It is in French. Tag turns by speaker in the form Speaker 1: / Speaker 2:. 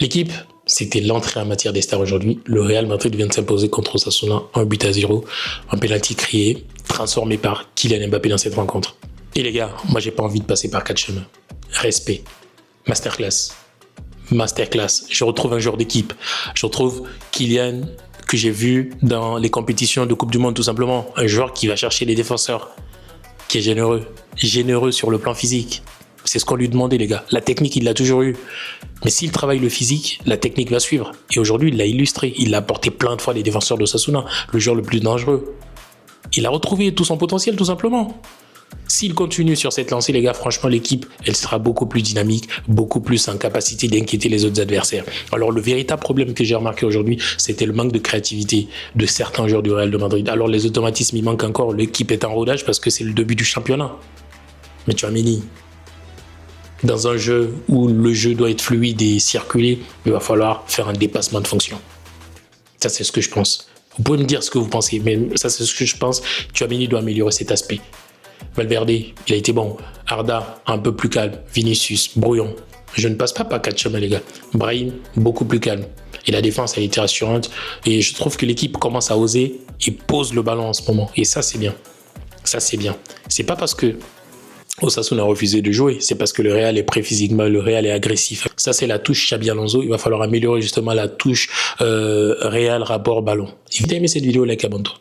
Speaker 1: L'équipe, c'était l'entrée en matière des stars aujourd'hui. Le Real Madrid vient de s'imposer contre Osasuna 1-0, un penalty créé, transformé par Kylian Mbappé dans cette rencontre. Et les gars, moi j'ai pas envie de passer par quatre chemins. Respect, masterclass, masterclass. Je retrouve un joueur d'équipe. Je retrouve Kylian que j'ai vu dans les compétitions de Coupe du Monde tout simplement. Un joueur qui va chercher les défenseurs, qui est généreux sur le plan physique. C'est ce qu'on lui demandait, les gars. La technique, il l'a toujours eu. Mais s'il travaille le physique, la technique va suivre. Et aujourd'hui, il l'a illustré. Il l'a apporté plein de fois les défenseurs d'Osasuna, le joueur le plus dangereux. Il a retrouvé tout son potentiel, tout simplement. S'il continue sur cette lancée, les gars, franchement, l'équipe, elle sera beaucoup plus dynamique, beaucoup plus en capacité d'inquiéter les autres adversaires. Alors, le véritable problème que j'ai remarqué aujourd'hui, c'était le manque de créativité de certains joueurs du Real de Madrid. Alors, les automatismes, il manque encore. L'équipe est en rodage parce que c'est le début du championnat. Mais Tchouaméni, dans un jeu où le jeu doit être fluide et circuler, il va falloir faire un dépassement de fonction. Ça, c'est ce que je pense. Vous pouvez me dire ce que vous pensez, mais ça, c'est ce que je pense. Tchouaméni doit améliorer cet aspect. Valverde, il a été bon. Arda, un peu plus calme. Vinicius, brouillon. Je ne passe pas par quatre chemins, les gars. Brahim, beaucoup plus calme. Et la défense a été rassurante. Et je trouve que l'équipe commence à oser et pose le ballon en ce moment. Et ça, c'est bien. Ça, c'est bien. C'est pas parce que Osasuna a refusé de jouer, c'est parce que le Real est prêt physiquement, le Real est agressif. Ça, c'est la touche Xabi Alonso. Il va falloir améliorer justement la touche Real rapport ballon. Si vous avez aimé cette vidéo, like, abonne-toi.